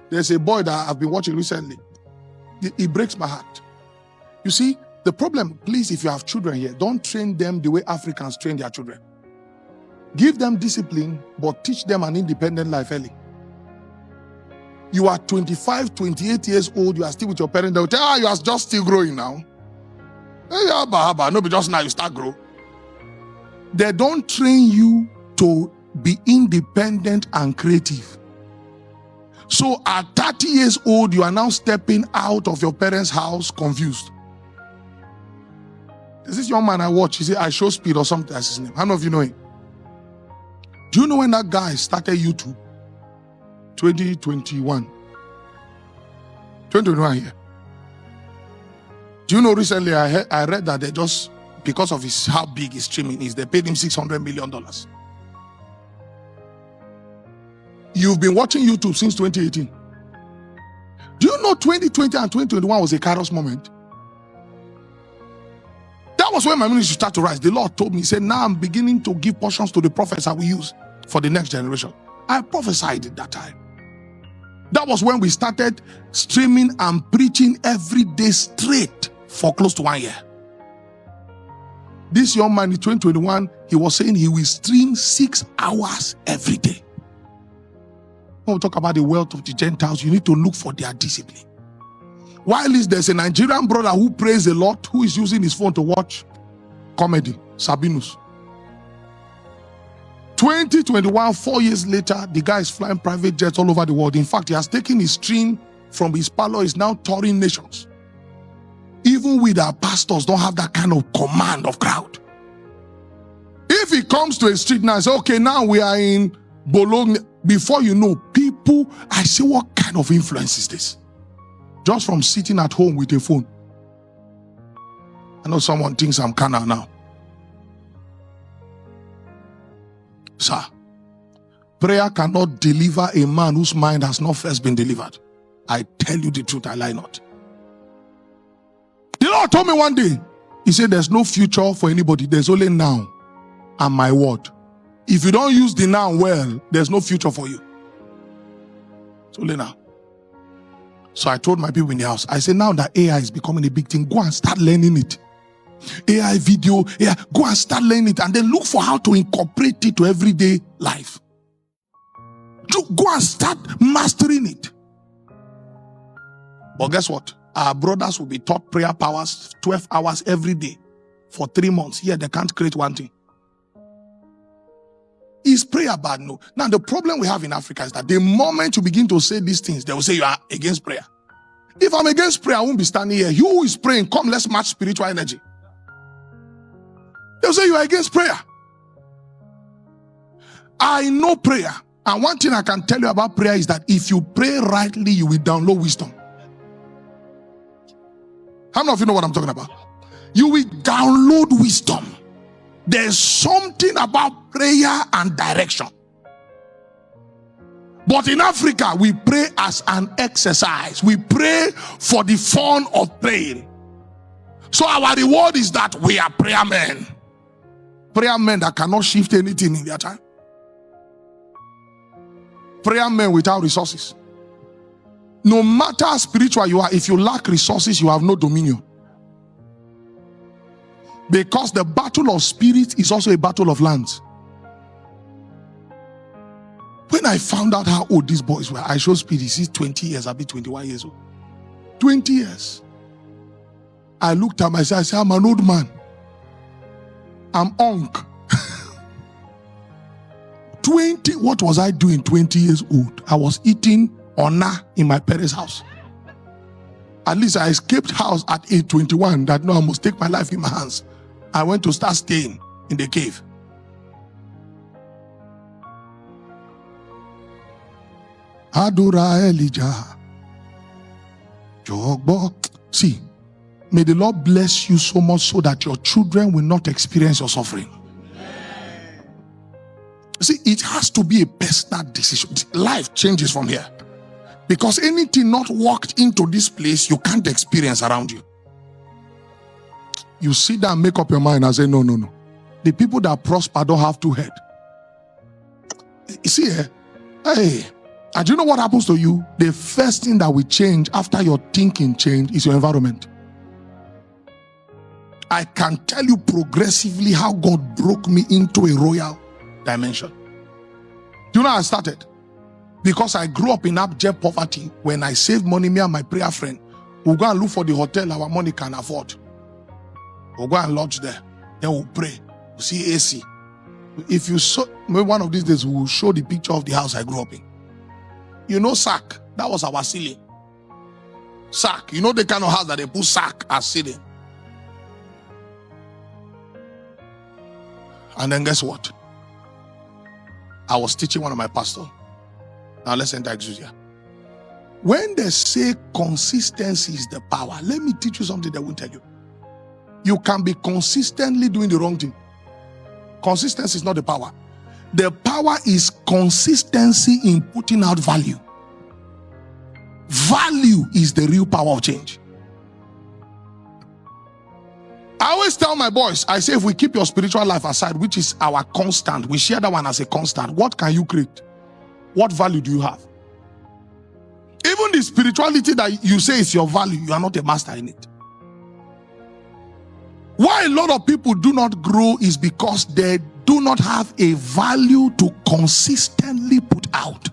There's a boy that I've been watching recently. It breaks my heart. You see, the problem, please, if you have children here, don't train them the way Africans train their children. Give them discipline, but teach them an independent life early. You are 25, 28 years old, you are still with your parents, they'll tell you, you are just still growing now. No, but just now you start growing. They don't train you to be independent and creative. So at 30 years old, you are now stepping out of your parents' house confused. There's this young man I watch, he said Ishowspeed or something, that's his name. How many of you know him? Do you know when that guy started YouTube? 2021 here. Do you know recently I read that they just, because of how big his streaming is, they paid him $600 million. You've been watching YouTube since 2018. Do you know 2020 and 2021 was a kairos moment? That was when my ministry started to rise. The Lord told me, he said, now I'm beginning to give portions to the prophets I will use for the next generation. I prophesied at that time. That was when we started streaming and preaching every day straight for close to 1 year. This young man in 2021, he was saying he will stream 6 hours every day. When we talk about the wealth of the Gentiles, you need to look for their discipline. While there's a Nigerian brother who prays a lot, who is using his phone to watch comedy, Sabinus. 2021, 4 years later, the guy is flying private jets all over the world. In fact, he has taken his stream from his parlor, is now touring nations. Even with our pastors, don't have that kind of command of crowd. If he comes to a street now and says, okay, now we are in Bologna, before you know, people, I say, what kind of influence is this? Just from sitting at home with a phone. I know someone thinks I'm carnal now. Sir, prayer cannot deliver a man whose mind has not first been delivered. I tell you the truth, I lie not. The Lord told me one day, he said, there's no future for anybody. There's only now and my word. If you don't use the now well, there's no future for you. It's only now. So I told my people in the house, I said, now that AI is becoming a big thing, go and start learning it. AI video, AI, go and start learning it and then look for how to incorporate it to everyday life. Go and start mastering it. But guess what? Our brothers will be taught prayer powers 12 hours every day for 3 months. Here they can't create one thing. Is prayer bad? No. Now the problem we have in Africa is that the moment you begin to say these things, they will say you are against prayer. If I'm against prayer, I won't be standing here. You who is praying, come, let's match spiritual energy. They'll say you are against prayer. I know prayer. And one thing I can tell you about prayer is that if you pray rightly, you will download wisdom. How many of you know what I'm talking about? You will download wisdom. There's something about prayer and direction. But in Africa, we pray as an exercise. We pray for the fun of praying. So our reward is that we are prayer men. Prayer men that cannot shift anything in their time. Prayer men without resources. No matter how spiritual you are, if you lack resources, you have no dominion. Because the battle of spirit is also a battle of lands. When I found out how old these boys were, Ishowspeed, he's 20 years, I'll be 21 years old. 20 years. I looked at myself, I said, I'm an old man. I'm unk. 20, what was I doing 20 years old? I was eating honor in my parents' house. At least I escaped house at age 21 that no, I must take my life in my hands. I went to start staying in the cave. Adora Elijah. See, may the Lord bless you so much so that your children will not experience your suffering. See, it has to be a personal decision. Life changes from here. Because anything not walked into this place, you can't experience around you. You sit down, make up your mind and say, no. The people that prosper don't have two heads. You see, hey, And do you know what happens to you? The first thing that will change after your thinking change is your environment. I can tell you progressively how God broke me into a royal dimension. Do you know how I started? Because I grew up in abject poverty. When I saved money, me and my prayer friend, we'll go and look for the hotel our money can afford. We'll go and lodge there. Then we'll pray. We'll see AC. If you saw, maybe one of these days, we'll show the picture of the house I grew up in. You know sack? That was our ceiling. Sack. You know the kind of house that they put sack as ceiling. And then guess what? I was teaching one of my pastors. Now let's enter Exousia. When they say consistency is the power, let me teach you something they won't tell you. You can be consistently doing the wrong thing. Consistency is not the power. The power is consistency in putting out value. Value is the real power of change. I always tell my boys, I say, if we keep your spiritual life aside, which is our constant, we share that one as a constant, what can you create? What value do you have? Even the spirituality that you say is your value, you are not a master in it. Why a lot of people do not grow is because they do not have a value to consistently put out.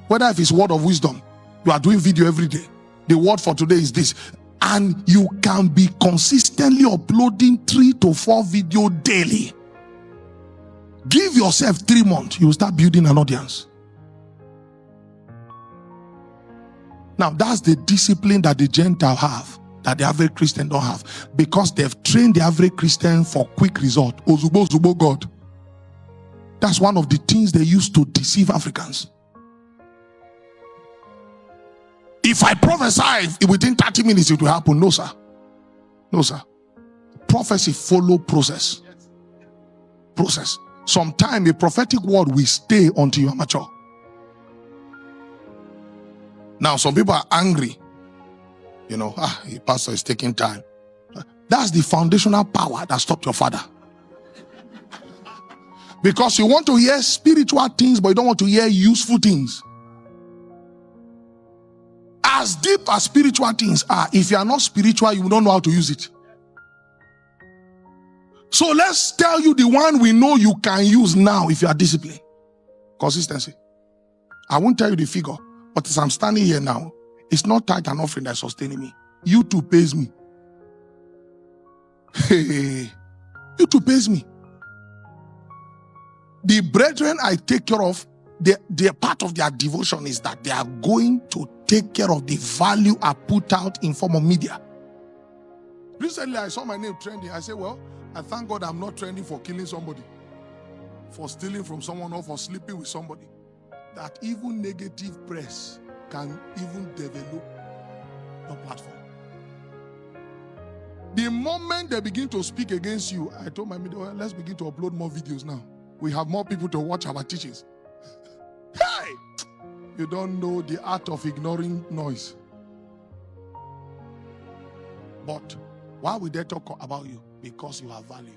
Whether if it's word of wisdom, you are doing video every day. The word for today is this. And you can be consistently uploading 3 to 4 videos daily. Give yourself 3 months, you will start building an audience. Now, that's the discipline that the Gentile have, that the average Christian don't have, because they've trained the average Christian for quick result. Ozubo, Zubo, God. That's one of the things they used to deceive Africans. If I prophesy within 30 minutes, it will happen. No, sir. No, sir. Prophecy follow process. Process. Sometimes a prophetic word will stay until you are mature. Now, some people are angry. You know, the pastor is taking time. That's the foundational power that stopped your father. Because you want to hear spiritual things, but you don't want to hear useful things. As deep as spiritual things are, if you are not spiritual, you don't know how to use it. So let's tell you the one we know you can use now if you are disciplined. Consistency. I won't tell you the figure, but as I'm standing here now, it's not tithe and offering that's sustaining me. YouTube pays me. Hey, YouTube pays me. The brethren I take care of, their part of their devotion is that they are going to take care of the value I put out in form of media. Recently, I saw my name trending. I said, well, I thank God I'm not trending for killing somebody, for stealing from someone, or for sleeping with somebody. That even negative press can even develop your platform. The moment they begin to speak against you, I told my media, well, let's begin to upload more videos now. We have more people to watch our teachings. Hey! You don't know the art of ignoring noise. But why would they talk about you? Because you have value.